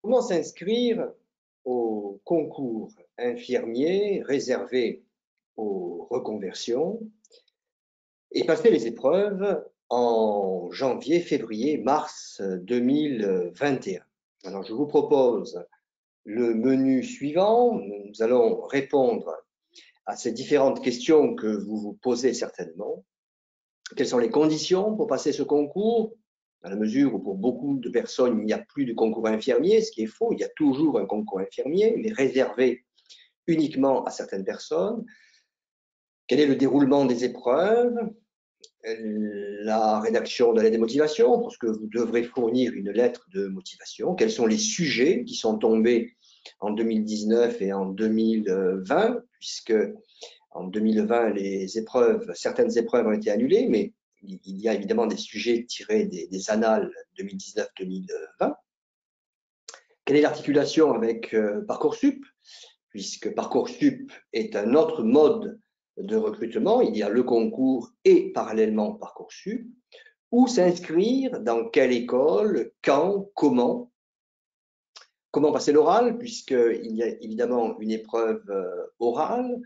Comment s'inscrire au concours infirmier réservé aux reconversions et passer les épreuves en janvier, février, mars 2021? Alors, je vous propose le menu suivant. Nous allons répondre à ces différentes questions que vous vous posez certainement. Quelles sont les conditions pour passer ce concours? Dans la mesure où pour beaucoup de personnes, il n'y a plus de concours infirmier, ce qui est faux, il y a toujours un concours infirmier, mais réservé uniquement à certaines personnes. Quel est le déroulement des épreuves? La rédaction de la lettre de motivation, parce que vous devrez fournir une lettre de motivation. Quels sont les sujets qui sont tombés en 2019 et en 2020, puisque en 2020, certaines épreuves ont été annulées, mais il y a évidemment des sujets tirés des annales 2019-2020. Quelle est l'articulation avec Parcoursup? Puisque Parcoursup est un autre mode de recrutement, il y a le concours et parallèlement Parcoursup. Où s'inscrire, dans quelle école, quand, comment? Comment passer l'oral, puisqu'il y a évidemment une épreuve orale.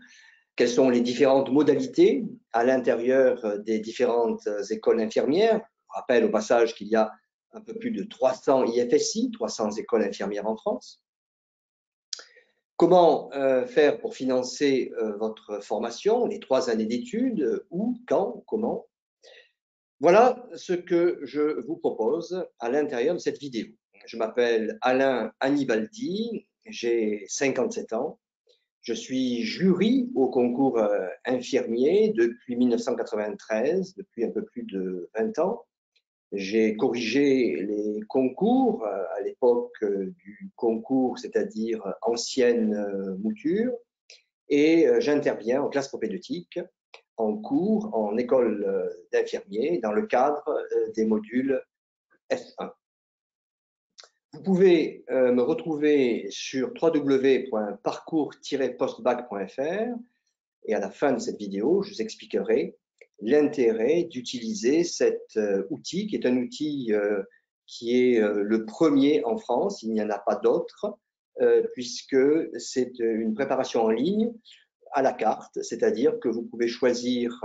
Quelles sont les différentes modalités à l'intérieur des différentes écoles infirmières? Je rappelle au passage qu'il y a un peu plus de 300 IFSI, 300 écoles infirmières en France. Comment faire pour financer votre formation, les 3 années d'études, où, quand, comment? Voilà ce que je vous propose à l'intérieur de cette vidéo. Je m'appelle Alain Annibaldi, j'ai 57 ans. Je suis jury au concours infirmier depuis 1993, depuis un peu plus de 20 ans. J'ai corrigé les concours à l'époque du concours, c'est-à-dire ancienne mouture, et j'interviens en classe propédeutique, en cours, en école d'infirmier, dans le cadre des modules F1. Vous pouvez me retrouver sur www.parcours-postbac.fr et à la fin de cette vidéo, je vous expliquerai l'intérêt d'utiliser cet outil qui est un outil qui est le premier en France, il n'y en a pas d'autre, puisque c'est une préparation en ligne à la carte, c'est-à-dire que vous pouvez choisir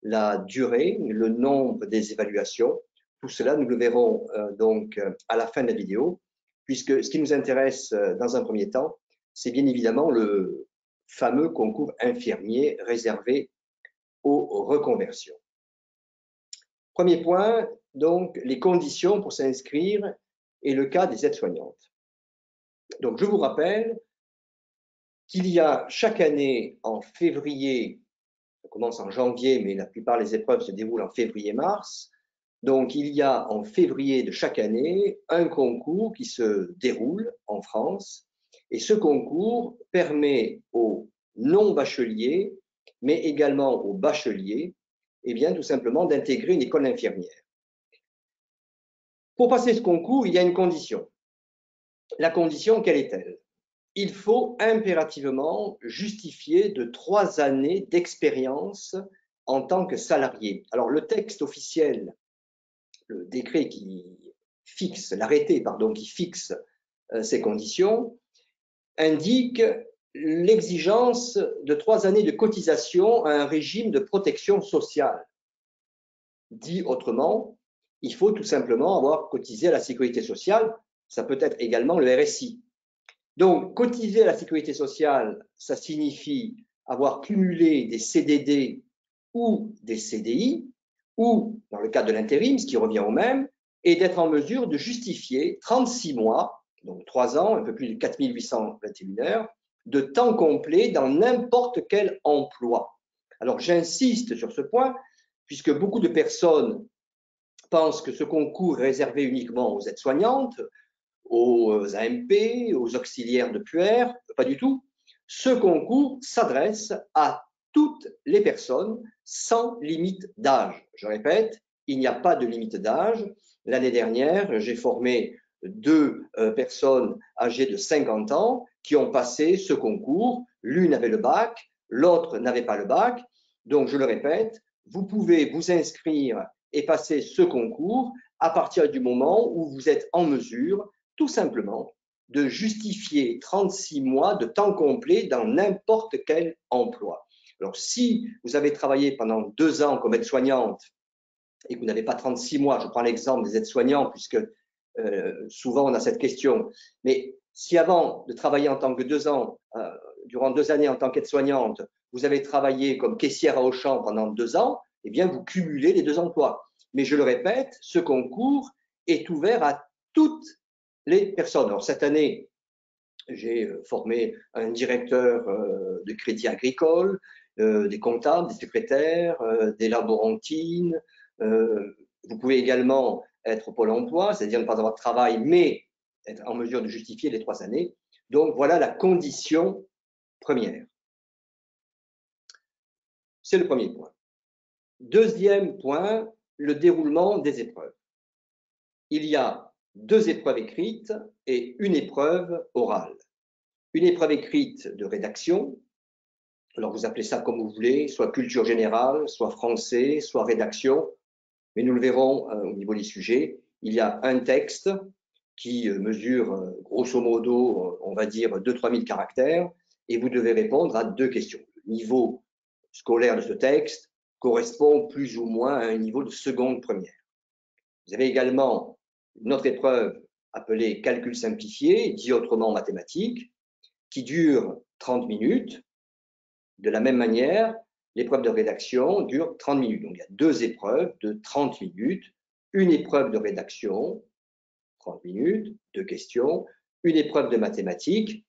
la durée, le nombre des évaluations. Tout cela, nous le verrons donc à la fin de la vidéo, puisque ce qui nous intéresse dans un premier temps, c'est bien évidemment le fameux concours infirmier réservé aux reconversions. Premier point, donc, les conditions pour s'inscrire et le cas des aides-soignantes. Donc, je vous rappelle qu'il y a chaque année en février, ça commence en janvier, mais la plupart des épreuves se déroulent en février-mars. Donc, il y a en février de chaque année un concours qui se déroule en France. Et ce concours permet aux non-bacheliers, mais également aux bacheliers, eh bien, tout simplement d'intégrer une école infirmière. Pour passer ce concours, il y a une condition. La condition, quelle est-elle? Il faut impérativement justifier de 3 années d'expérience en tant que salarié. Alors, le texte officiel, le décret qui fixe, l'arrêté, pardon, qui fixe ces conditions, indique l'exigence de 3 années de cotisation à un régime de protection sociale. Dit autrement, il faut tout simplement avoir cotisé à la sécurité sociale, ça peut être également le RSI. Donc, cotiser à la sécurité sociale, ça signifie avoir cumulé des CDD ou des CDI, ou, dans le cas de l'intérim, ce qui revient au même, et d'être en mesure de justifier 36 mois, donc 3 ans, un peu plus de 4821 heures, de temps complet dans n'importe quel emploi. Alors, j'insiste sur ce point, puisque beaucoup de personnes pensent que ce concours est réservé uniquement aux aides-soignantes, aux AMP, aux auxiliaires de puère, pas du tout. Ce concours s'adresse à toutes les personnes sans limite d'âge. Je répète, il n'y a pas de limite d'âge. L'année dernière, j'ai formé 2 personnes âgées de 50 ans qui ont passé ce concours. L'une avait le bac, l'autre n'avait pas le bac. Donc, je le répète, vous pouvez vous inscrire et passer ce concours à partir du moment où vous êtes en mesure tout simplement de justifier 36 mois de temps complet dans n'importe quel emploi. Alors, si vous avez travaillé pendant 2 ans comme aide-soignante et que vous n'avez pas 36 mois, je prends l'exemple des aides-soignants, puisque souvent on a cette question, mais si avant de travailler en tant que 2 ans, durant 2 années en tant qu'aide-soignante, vous avez travaillé comme caissière à Auchan pendant 2 ans, eh bien, vous cumulez les 2 emplois. Mais je le répète, ce concours est ouvert à toutes les personnes. Alors, cette année, j'ai formé un directeur de crédit agricole, des comptables, des secrétaires, des laborantines. Vous pouvez également être au Pôle emploi, c'est-à-dire ne pas avoir de travail, mais être en mesure de justifier les 3 années. Donc, voilà la condition première. C'est le premier point. Deuxième point, le déroulement des épreuves. Il y a 2 épreuves écrites et une épreuve orale. Une épreuve écrite de rédaction, alors vous appelez ça comme vous voulez, soit culture générale, soit français, soit rédaction, mais nous le verrons au niveau des sujets. Il y a un texte qui mesure grosso modo, on va dire 2-3 000 caractères, et vous devez répondre à 2 questions. Le niveau scolaire de ce texte correspond plus ou moins à un niveau de seconde première. Vous avez également une autre épreuve appelée calcul simplifié, dit autrement mathématiques, qui dure 30 minutes. De la même manière, l'épreuve de rédaction dure 30 minutes. Donc, il y a 2 épreuves de 30 minutes. Une épreuve de rédaction, 30 minutes, 2 questions. Une épreuve de mathématiques.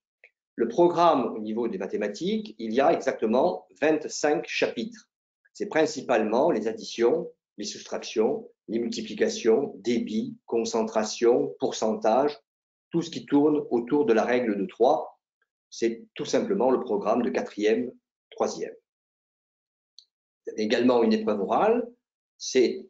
Le programme au niveau des mathématiques, il y a exactement 25 chapitres. C'est principalement les additions, les soustractions, les multiplications, débit, concentration, pourcentage, tout ce qui tourne autour de la règle de 3. C'est tout simplement le programme de 4e, 3e. Vous avez également une épreuve orale. C'est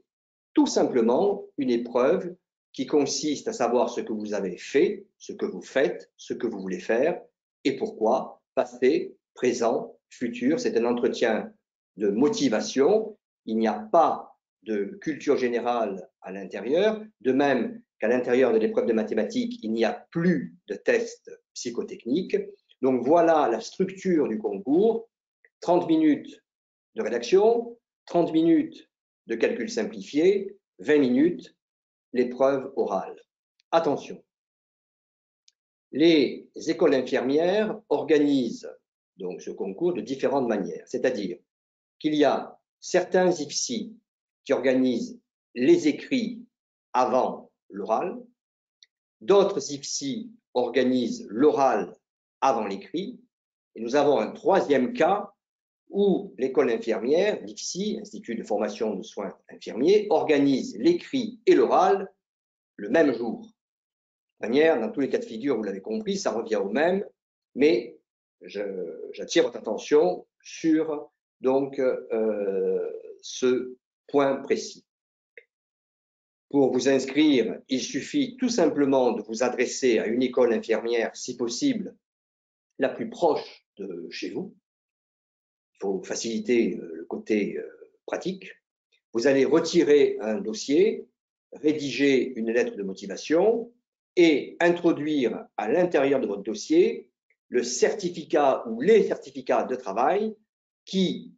tout simplement une épreuve qui consiste à savoir ce que vous avez fait, ce que vous faites, ce que vous voulez faire et pourquoi, passé, présent, futur. C'est un entretien de motivation. Il n'y a pas de culture générale à l'intérieur, de même qu'à l'intérieur de l'épreuve de mathématiques, il n'y a plus de tests psychotechniques. Donc voilà la structure du concours, 30 minutes de rédaction, 30 minutes de calcul simplifié, 20 minutes l'épreuve orale. Attention, les écoles infirmières organisent donc ce concours de différentes manières, c'est-à-dire qu'il y a certains IFSI qui organisent les écrits avant l'oral, d'autres IFSI organisent l'oral avant l'écrit, et nous avons un 3e cas où l'école infirmière, l'IFSI, Institut de formation de soins infirmiers, organise l'écrit et l'oral le même jour. De manière, dans tous les cas de figure, vous l'avez compris, ça revient au même, mais j'attire votre attention sur donc ce point précis. Pour vous inscrire, il suffit tout simplement de vous adresser à une école infirmière, si possible, la plus proche de chez vous. Il faut faciliter le côté pratique. Vous allez retirer un dossier, rédiger une lettre de motivation et introduire à l'intérieur de votre dossier le certificat ou les certificats de travail qui,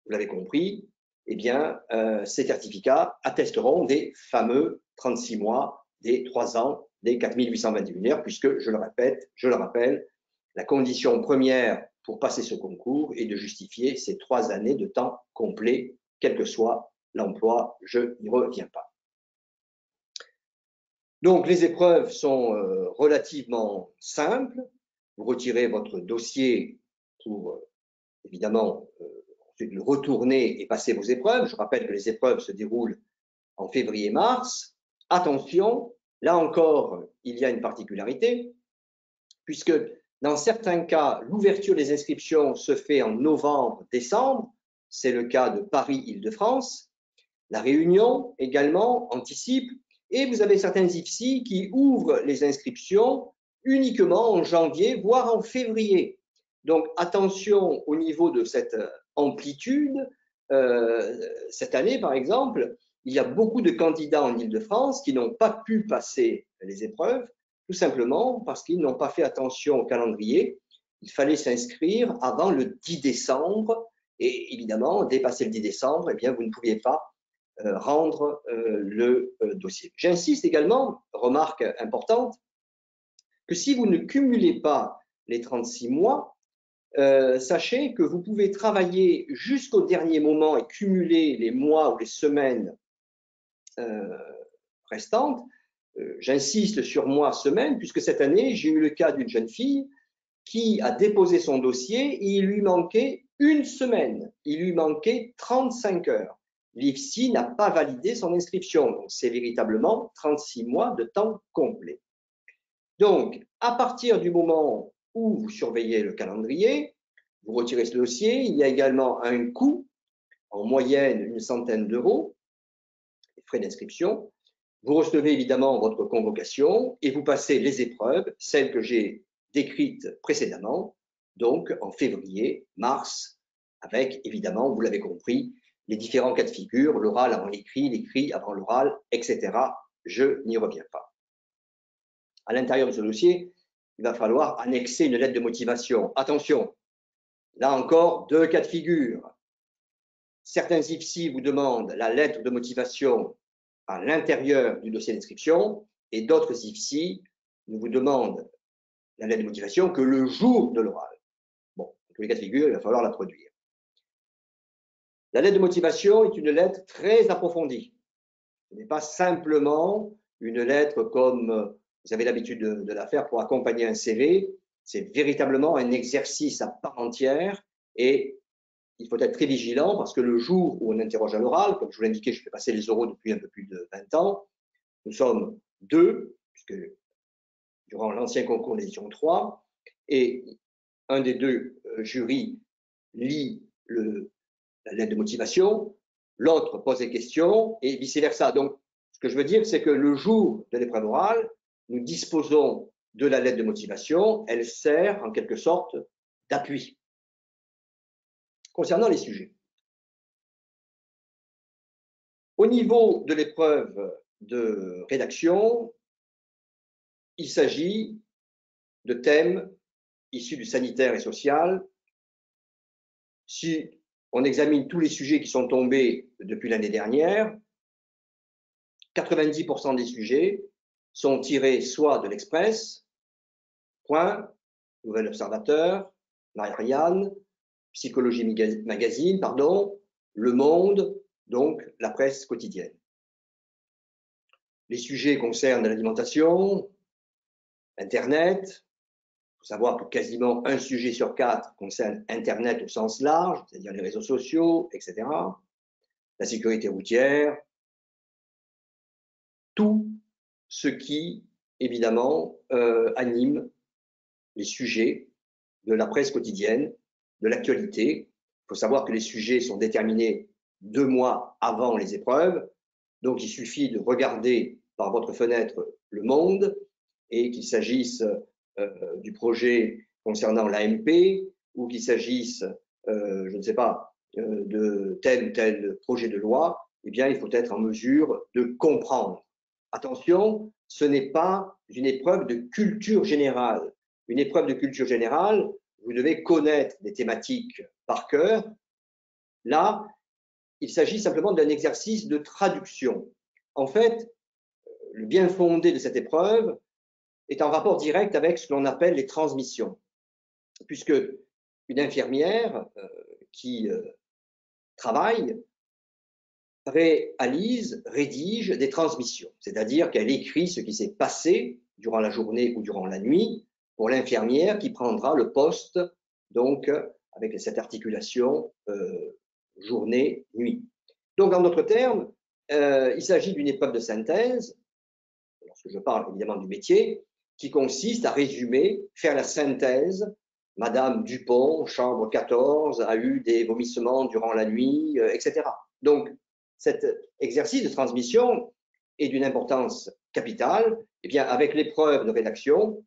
vous l'avez compris, eh bien, ces certificats attesteront des fameux 36 mois, des 3 ans, des 4821 heures, puisque, je le rappelle, la condition première pour passer ce concours est de justifier ces 3 années de temps complet, quel que soit l'emploi, je n'y reviens pas. Donc, les épreuves sont relativement simples. Vous retirez votre dossier pour, évidemment, ensuite le retourner et passer vos épreuves. Je rappelle que les épreuves se déroulent en février-mars. Attention, là encore, il y a une particularité, puisque dans certains cas, l'ouverture des inscriptions se fait en novembre-décembre. C'est le cas de Paris-Île-de-France. La Réunion également anticipe. Et vous avez certains IFSI qui ouvrent les inscriptions uniquement en janvier, voire en février. Donc attention au niveau de cette amplitude. Cette année, par exemple, il y a beaucoup de candidats en Île-de-France qui n'ont pas pu passer les épreuves tout simplement parce qu'ils n'ont pas fait attention au calendrier. Il fallait s'inscrire avant le 10 décembre et évidemment, dépassé le 10 décembre, eh bien, vous ne pouviez pas rendre le dossier. J'insiste également, remarque importante, que si vous ne cumulez pas les 36 mois, sachez que vous pouvez travailler jusqu'au dernier moment et cumuler les mois ou les semaines restantes. J'insiste sur mois, semaines, puisque cette année, j'ai eu le cas d'une jeune fille qui a déposé son dossier et il lui manquait une semaine, il lui manquait 35 heures. L'IFSI n'a pas validé son inscription, donc c'est véritablement 36 mois de temps complet. Donc, à partir du moment où vous surveillez le calendrier, vous retirez ce dossier, il y a également un coût, en moyenne une centaine d'euros, les frais d'inscription. Vous recevez évidemment votre convocation et vous passez les épreuves, celles que j'ai décrites précédemment, donc en février, mars, avec évidemment, vous l'avez compris, les différents cas de figure, l'oral avant l'écrit, l'écrit avant l'oral, etc. Je n'y reviens pas. À l'intérieur de ce dossier, il va falloir annexer une lettre de motivation. Attention, là encore, deux cas de figure. Certains IFSI vous demandent la lettre de motivation à l'intérieur du dossier d'inscription et d'autres IFSI vous demandent la lettre de motivation que le jour de l'oral. Bon, dans tous les cas de figure, il va falloir la produire. La lettre de motivation est une lettre très approfondie. Ce n'est pas simplement une lettre comme vous avez l'habitude de la faire pour accompagner un CV. C'est véritablement un exercice à part entière et il faut être très vigilant parce que le jour où on interroge à l'oral, comme je vous l'indiquais, je fais passer les oraux depuis un peu plus de 20 ans, nous sommes deux, puisque durant l'ancien concours, nous étions trois, et un des deux jurys lit la lettre de motivation, l'autre pose des questions et vice-versa. Donc, ce que je veux dire, c'est que le jour de l'épreuve orale, nous disposons de la lettre de motivation, elle sert en quelque sorte d'appui. Concernant les sujets, au niveau de l'épreuve de rédaction, il s'agit de thèmes issus du sanitaire et social. Si on examine tous les sujets qui sont tombés depuis l'année dernière, 90% des sujets sont tirés soit de l'Express, Point, Nouvel Observateur, Marianne, Psychologie Magazine, pardon, Le Monde, donc la presse quotidienne. Les sujets concernent l'alimentation, Internet. Il faut savoir que quasiment un sujet sur quatre concerne Internet au sens large, c'est-à-dire les réseaux sociaux, etc. La sécurité routière, tout ce qui, évidemment, anime les sujets de la presse quotidienne, de l'actualité. Il faut savoir que les sujets sont déterminés 2 mois avant les épreuves, donc il suffit de regarder par votre fenêtre Le Monde et qu'il s'agisse du projet concernant l'AMP ou qu'il s'agisse, je ne sais pas, de tel ou tel projet de loi, eh bien, il faut être en mesure de comprendre. Attention, ce n'est pas une épreuve de culture générale. Une épreuve de culture générale, vous devez connaître des thématiques par cœur. Là, il s'agit simplement d'un exercice de traduction. En fait, le bien fondé de cette épreuve est en rapport direct avec ce que l'on appelle les transmissions, puisque une infirmière qui travaille rédige des transmissions, c'est-à-dire qu'elle écrit ce qui s'est passé durant la journée ou durant la nuit pour l'infirmière qui prendra le poste, donc avec cette articulation journée-nuit. Donc, en d'autres termes, il s'agit d'une épreuve de synthèse, lorsque je parle évidemment du métier, qui consiste à résumer, faire la synthèse. Madame Dupont, chambre 14, a eu des vomissements durant la nuit, etc. Donc, cet exercice de transmission est d'une importance capitale. Eh bien, avec l'épreuve de rédaction,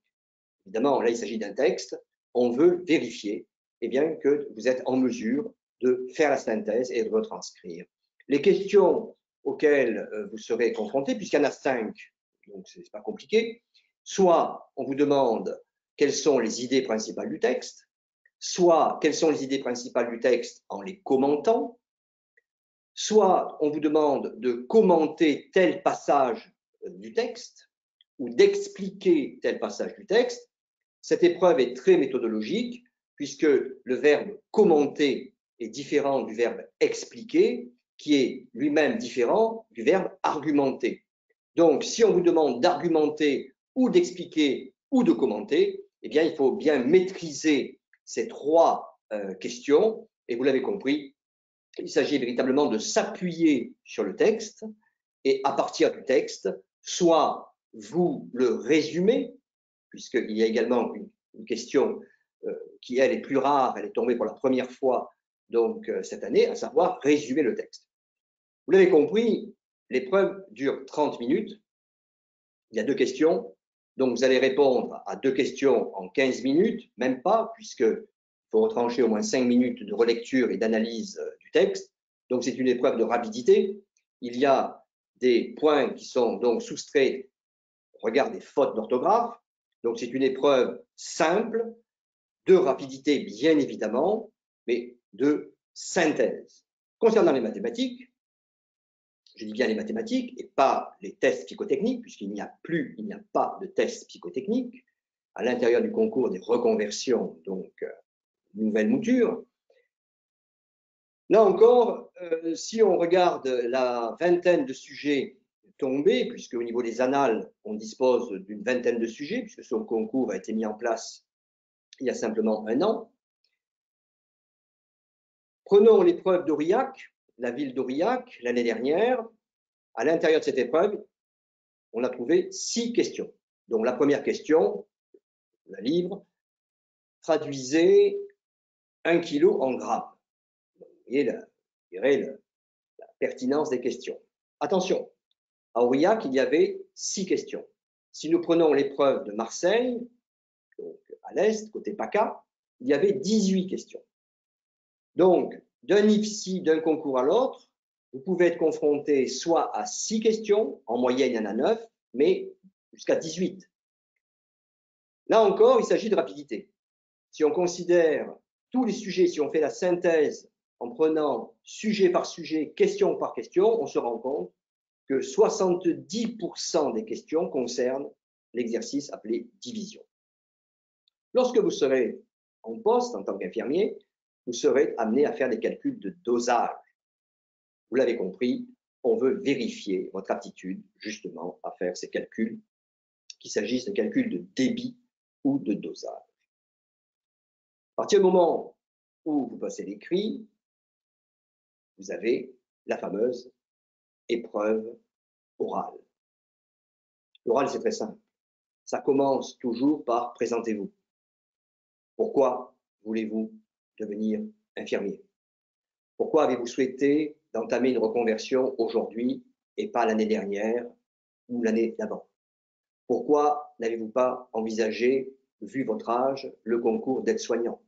évidemment, là, il s'agit d'un texte, on veut vérifier eh bien, que vous êtes en mesure de faire la synthèse et de retranscrire. Les questions auxquelles vous serez confrontés, puisqu'il y en a 5, donc ce n'est pas compliqué, Soit on vous demande quelles sont les idées principales du texte, soit quelles sont les idées principales du texte en les commentant, soit on vous demande de commenter tel passage du texte ou d'expliquer tel passage du texte. Cette épreuve est très méthodologique puisque le verbe commenter est différent du verbe expliquer, qui est lui-même différent du verbe argumenter. Donc, si on vous demande d'argumenter ou d'expliquer ou de commenter, eh bien, il faut bien maîtriser ces trois questions. Et vous l'avez compris, il s'agit véritablement de s'appuyer sur le texte et à partir du texte, soit vous le résumez, puisqu'il y a également une question qui, elle, est plus rare, elle est tombée pour la première fois donc cette année, à savoir résumer le texte. Vous l'avez compris, l'épreuve dure 30 minutes. Il y a deux questions. Donc, vous allez répondre à deux questions en 15 minutes, même pas, puisqu'il faut retrancher au moins 5 minutes de relecture et d'analyse du texte. Donc, c'est une épreuve de rapidité. Il y a des points qui sont donc soustraits au regard des fautes d'orthographe. Donc, c'est une épreuve simple, de rapidité, bien évidemment, mais de synthèse. Concernant les mathématiques, je dis bien les mathématiques et pas les tests psychotechniques, puisqu'il n'y a pas de tests psychotechniques à l'intérieur du concours des reconversions, donc nouvelle mouture. Là encore, si on regarde la vingtaine de sujets tombés, puisque au niveau des annales, on dispose d'une vingtaine de sujets, puisque ce concours a été mis en place il y a simplement un an. Prenons l'épreuve d'Aurillac, la ville d'Aurillac, l'année dernière. À l'intérieur de cette épreuve, on a trouvé 6 questions. Donc la première question, la livre, traduisez 1 kilo en grammes. Vous voyez la pertinence des questions. Attention, à Aurillac, il y avait 6 questions. Si nous prenons l'épreuve de Marseille, donc à l'est, côté PACA, il y avait 18 questions. Donc, d'un IFSI, d'un concours à l'autre, vous pouvez être confronté soit à 6 questions, en moyenne il y en a 9, mais jusqu'à 18. Là encore, il s'agit de rapidité. Si on considère tous les sujets, si on fait la synthèse en prenant sujet par sujet, question par question, on se rend compte que 70% des questions concernent l'exercice appelé division. Lorsque vous serez en poste en tant qu'infirmier, vous serez amené à faire des calculs de dosage. Vous l'avez compris, on veut vérifier votre aptitude justement à faire ces calculs, qu'il s'agisse de calculs de débit ou de dosage. À partir du moment où vous passez l'écrit, vous avez la fameuse épreuve orale. L'oral, c'est très simple. Ça commence toujours par présentez-vous. Pourquoi voulez-vous devenir infirmier? Pourquoi avez-vous souhaité d'entamer une reconversion aujourd'hui et pas l'année dernière ou l'année d'avant? Pourquoi n'avez-vous pas envisagé, vu votre âge, le concours d'aide-soignant?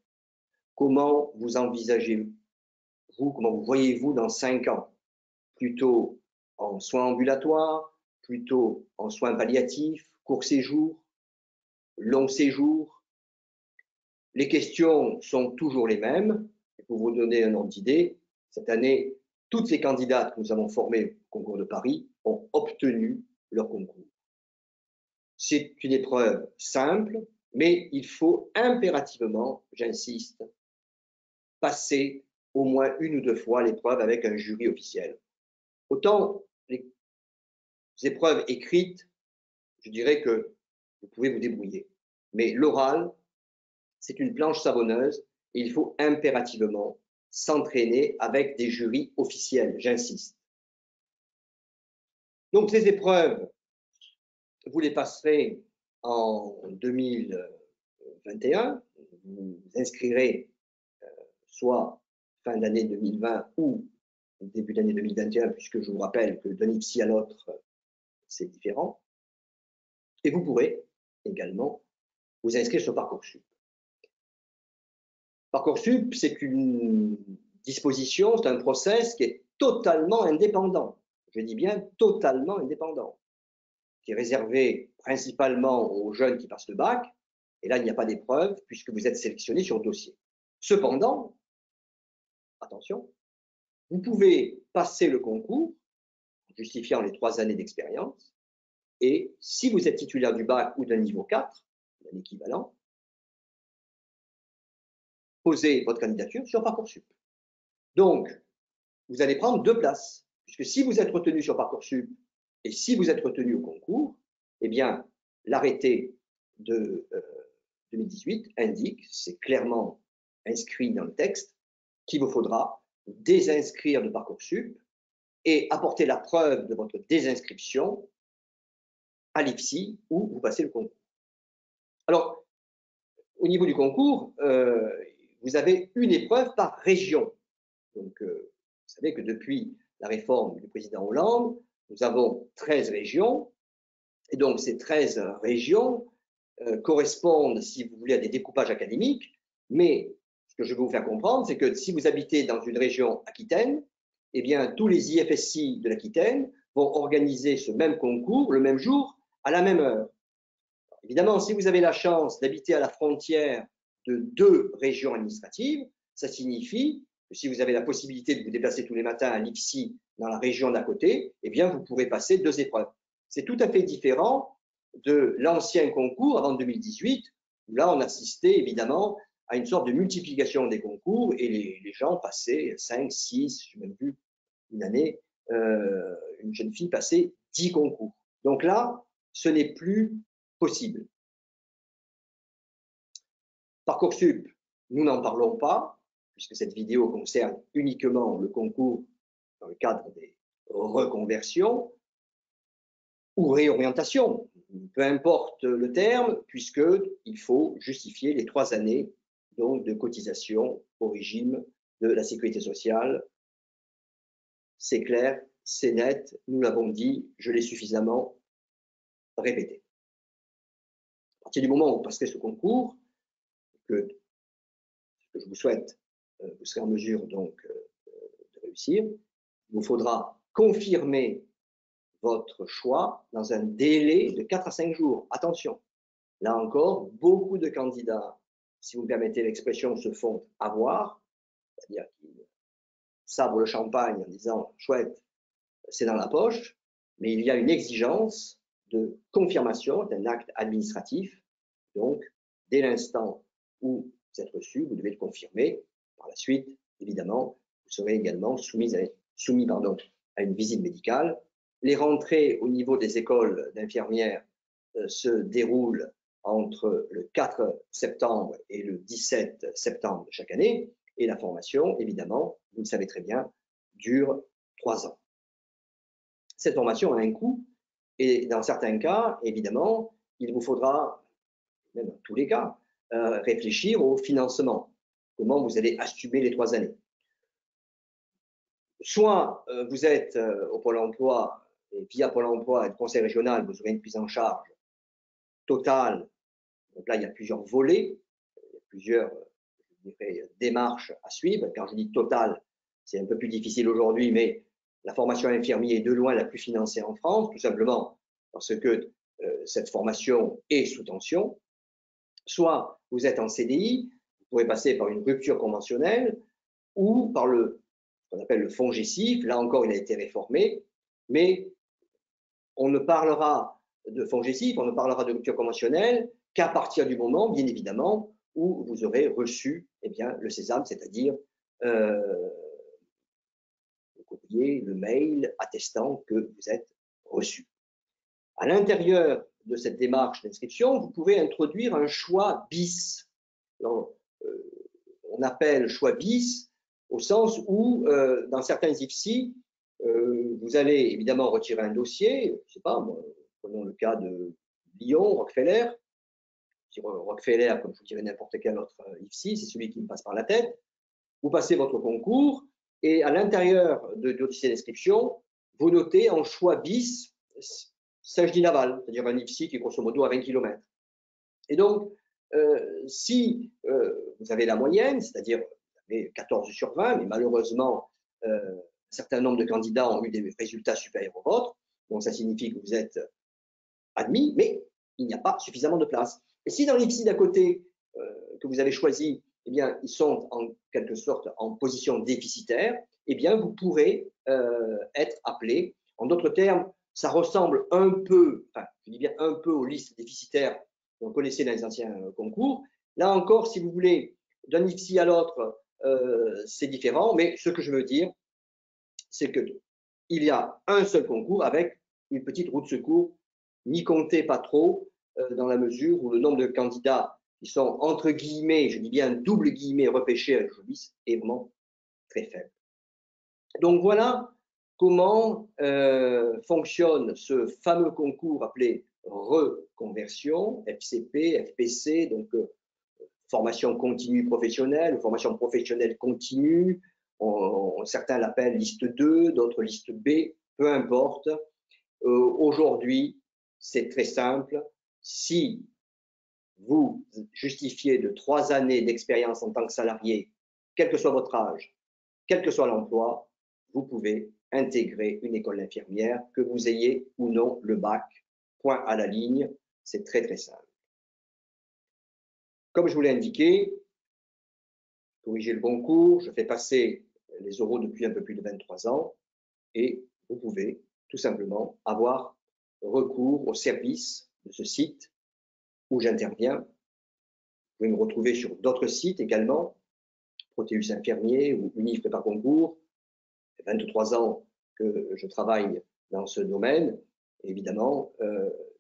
Comment vous envisagez-vous, comment vous voyez-vous dans 5 ans? Plutôt en soins ambulatoires, plutôt en soins palliatifs, court séjour, long séjour? Les questions sont toujours les mêmes. Pour vous donner un ordre d'idée, cette année, toutes ces candidates que nous avons formées au concours de Paris ont obtenu leur concours. C'est une épreuve simple, mais il faut impérativement, j'insiste, passer au moins 1 ou 2 fois l'épreuve avec un jury officiel. Autant les épreuves écrites, je dirais que vous pouvez vous débrouiller. Mais l'oral, c'est une planche savonneuse et il faut impérativement s'entraîner avec des jurys officiels, j'insiste. Donc ces épreuves, vous les passerez en 2021. Vous vous inscrirez soit fin d'année 2020 ou début d'année 2021, puisque je vous rappelle que d'un IFSI à l'autre, c'est différent. Et vous pourrez également vous inscrire sur Parcoursup. Parcoursup, c'est une disposition, c'est un process qui est totalement indépendant. Je dis bien totalement indépendant. qui est réservé principalement aux jeunes qui passent le bac, et là, il n'y a pas d'épreuve puisque vous êtes sélectionné sur dossier. Cependant, attention, vous pouvez passer le concours, justifiant les 3 années d'expérience, et si vous êtes titulaire du bac ou d'un niveau 4, un équivalent, posez votre candidature sur Parcoursup. Donc, vous allez prendre 2 places, puisque si vous êtes retenu sur Parcoursup et si vous êtes retenu au concours, eh bien, l'arrêté de 2018 indique, c'est clairement inscrit dans le texte, qu'il vous faudra désinscrire de Parcoursup et apporter la preuve de votre désinscription à l'IFSI où vous passez le concours. Alors, au niveau du concours, vous avez une épreuve par région. Donc, vous savez que depuis la réforme du président Hollande, nous avons 13 régions. Et donc, ces 13 régions correspondent, si vous voulez, à des découpages académiques. Mais ce que je veux vous faire comprendre, c'est que si vous habitez dans une région aquitaine, eh bien, tous les IFSI de l'Aquitaine vont organiser ce même concours le même jour, à la même heure. Évidemment, si vous avez la chance d'habiter à la frontière de 2 régions administratives, ça signifie que si vous avez la possibilité de vous déplacer tous les matins à l'IFSI dans la région d'à côté, eh bien, vous pourrez passer 2 épreuves. C'est tout à fait différent de l'ancien concours avant 2018, où là, on assistait évidemment à une sorte de multiplication des concours et les gens passaient 5, 6, j'ai même vu une année, une jeune fille passer 10 concours. Donc là, ce n'est plus possible. Parcoursup, nous n'en parlons pas, puisque cette vidéo concerne uniquement le concours dans le cadre des reconversions ou réorientations, peu importe le terme, puisqu'il faut justifier les 3 années donc, de cotisation au régime de la sécurité sociale. C'est clair, c'est net, nous l'avons dit, je l'ai suffisamment répété. À partir du moment où vous passerez ce concours, que je vous souhaite, vous serez en mesure donc de réussir, il vous faudra confirmer votre choix dans un délai de 4 à 5 jours. Attention, là encore, beaucoup de candidats, si vous me permettez l'expression, se font avoir, c'est-à-dire qu'ils sabrent le champagne en disant « chouette, c'est dans la poche », mais il y a une exigence de confirmation d'un acte administratif. Donc, dès l'instant où vous êtes reçu, vous devez le confirmer. Par la suite, évidemment, vous serez également soumis à une visite médicale. Les rentrées au niveau des écoles d'infirmières se déroulent entre le 4 septembre et le 17 septembre de chaque année. Et la formation, évidemment, vous le savez très bien, dure 3 ans. Cette formation a un coût et dans certains cas, évidemment, il vous faudra, même dans tous les cas, réfléchir au financement. Comment vous allez assumer les 3 années. Soit vous êtes au Pôle emploi et via Pôle emploi et le Conseil régional, vous aurez une prise en charge totale. Donc là, il y a plusieurs volets, il y a plusieurs démarches à suivre. Quand je dis totale, c'est un peu plus difficile aujourd'hui, mais la formation infirmier est de loin la plus financée en France, tout simplement parce que cette formation est sous tension. Soit vous êtes en CDI, vous pourrez passer par une rupture conventionnelle ou par ce qu'on appelle le fonds GESIF. Là encore, il a été réformé, mais on ne parlera de fonds GESIF, on ne parlera de rupture conventionnelle qu'à partir du moment, bien évidemment, où vous aurez reçu le sésame, c'est-à-dire le courrier, le mail attestant que vous êtes reçu. À l'intérieur de cette démarche d'inscription, vous pouvez introduire un choix bis. Alors, on appelle choix bis au sens où, dans certains IFSI, vous allez évidemment retirer un dossier, je ne sais pas, prenons le cas de Lyon, Rockefeller. Rockefeller, comme je vous dirais n'importe quel autre IFSI, c'est celui qui me passe par la tête. Vous passez votre concours et à l'intérieur de dossier d'inscription, vous notez en choix bis Saint-Genis-Laval, c'est-à-dire un IFSI qui est grosso modo à 20 km. Et donc, si vous avez la moyenne, c'est-à-dire vous avez 14 sur 20, mais malheureusement, un certain nombre de candidats ont eu des résultats supérieurs aux vôtres, donc ça signifie que vous êtes admis, mais il n'y a pas suffisamment de place. Et si dans l'IFSI d'à côté que vous avez choisi, eh bien, ils sont en quelque sorte en position déficitaire, eh bien, vous pourrez être appelé. En d'autres termes, ça ressemble un peu, enfin, je dis bien un peu aux listes déficitaires qu'on connaissait dans les anciens concours. Là encore, si vous voulez, d'un IFSI à l'autre, c'est différent, mais ce que je veux dire, c'est qu'il y a un seul concours avec une petite roue de secours, n'y comptez pas trop, dans la mesure où le nombre de candidats qui sont entre guillemets, je dis bien double guillemets, repêchés avec Jolis est vraiment très faible. Donc voilà comment fonctionne ce fameux concours appelé reconversion, FCP, FPC, donc formation continue professionnelle, formation professionnelle continue, certains l'appellent liste 2, d'autres liste B, peu importe. Aujourd'hui, c'est très simple. Si vous justifiez de 3 années d'expérience en tant que salarié, quel que soit votre âge, quel que soit l'emploi, vous pouvez intégrer une école d'infirmière, que vous ayez ou non le bac, point à la ligne, c'est très très simple. Comme je vous l'ai indiqué, corriger le concours, je fais passer les oraux depuis un peu plus de 23 ans et vous pouvez tout simplement avoir recours au service de ce site où j'interviens. Vous pouvez me retrouver sur d'autres sites également, Proteus Infirmier ou Unif Prépare Concours. Ça fait 23 ans que je travaille dans ce domaine. Et évidemment,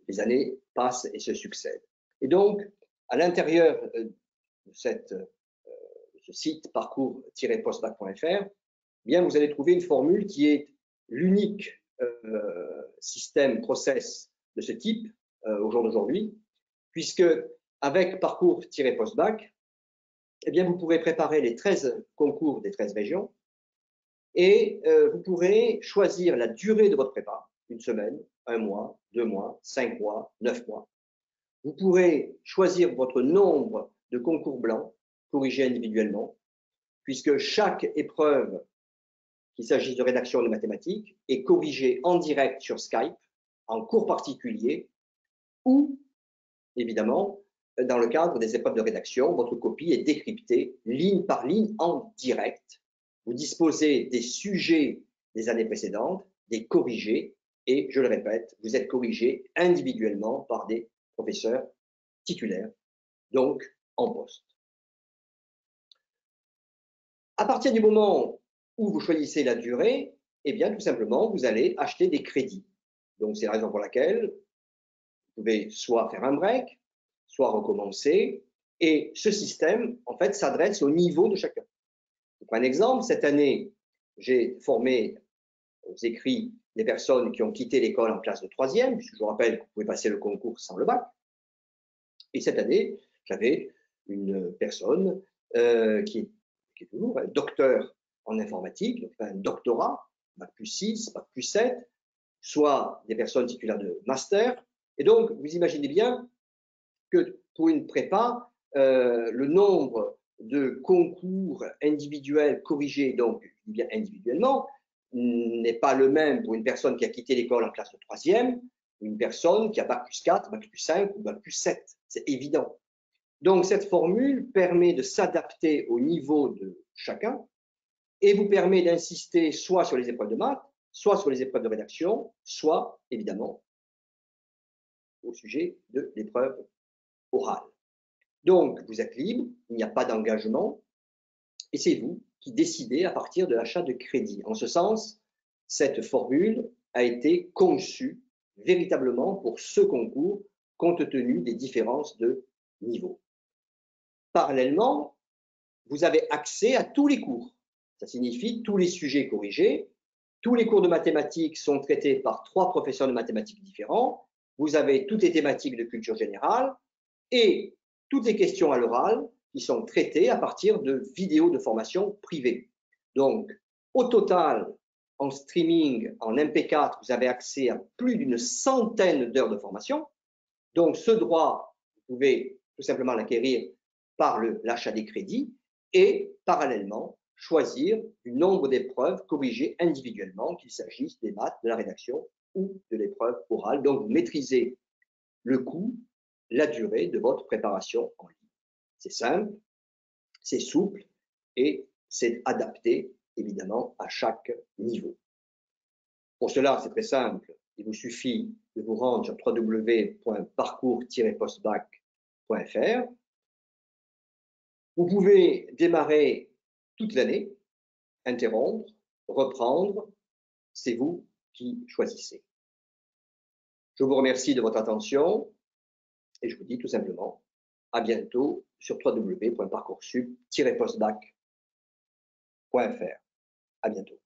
les années passent et se succèdent. Et donc, à l'intérieur de ce site parcours-postbac.fr, bien, vous allez trouver une formule qui est l'unique système process de ce type au jour d'aujourd'hui, puisque avec parcours-postbac, eh bien, vous pourrez préparer les 13 concours des 13 régions et vous pourrez choisir la durée de votre prépa, une semaine, 1 mois, 2 mois, 5 mois, 9 mois. Vous pourrez choisir votre nombre de concours blancs, corrigés individuellement, puisque chaque épreuve, qu'il s'agisse de rédaction de mathématiques, est corrigée en direct sur Skype, en cours particulier, ou, évidemment, dans le cadre des épreuves de rédaction, votre copie est décryptée ligne par ligne en direct. Vous disposez des sujets des années précédentes, des corrigés, et je le répète, vous êtes corrigé individuellement par des professeurs titulaires, donc en poste. À partir du moment où vous choisissez la durée, eh bien, tout simplement, vous allez acheter des crédits. Donc, c'est la raison pour laquelle vous pouvez soit faire un break, soit recommencer. Et ce système, en fait, s'adresse au niveau de chacun. Je prends un exemple. Cette année, j'ai formé aux écrits des personnes qui ont quitté l'école en classe de 3e, puisque je vous rappelle que vous pouvez passer le concours sans le bac. Et cette année, j'avais une personne qui est toujours un docteur en informatique, donc un doctorat, bac plus 6, bac plus 7, soit des personnes titulaires de master. Et donc, vous imaginez bien que pour une prépa, le nombre de concours individuels corrigés, donc je dis bien individuellement, n'est pas le même pour une personne qui a quitté l'école en classe de 3e, une personne qui a bac plus 4, bac plus 5 ou bac plus 7. C'est évident. Donc, cette formule permet de s'adapter au niveau de chacun et vous permet d'insister soit sur les épreuves de maths, soit sur les épreuves de rédaction, soit, évidemment, au sujet de l'épreuve orale. Donc, vous êtes libre, il n'y a pas d'engagement, et c'est vous qui décidez à partir de l'achat de crédit. En ce sens, cette formule a été conçue véritablement pour ce concours, compte tenu des différences de niveau. Parallèlement, vous avez accès à tous les cours. Ça signifie tous les sujets corrigés. Tous les cours de mathématiques sont traités par 3 professeurs de mathématiques différents. Vous avez toutes les thématiques de culture générale et toutes les questions à l'oral qui sont traitées à partir de vidéos de formation privées. Donc, au total, en streaming, en MP4, vous avez accès à plus d'une centaine d'heures de formation. Donc, ce droit, vous pouvez tout simplement l'acquérir par l'achat des crédits et parallèlement choisir du nombre d'épreuves corrigées individuellement, qu'il s'agisse des maths, de la rédaction ou de l'épreuve orale. Donc, vous maîtrisez le coût, la durée de votre préparation en ligne. C'est simple, c'est souple et c'est adapté évidemment à chaque niveau. Pour cela, c'est très simple, il vous suffit de vous rendre sur www.parcours-postbac.fr. Vous pouvez démarrer toute l'année, interrompre, reprendre, c'est vous qui choisissez. Je vous remercie de votre attention et je vous dis tout simplement à bientôt sur www.parcoursup-postbac.fr. À bientôt.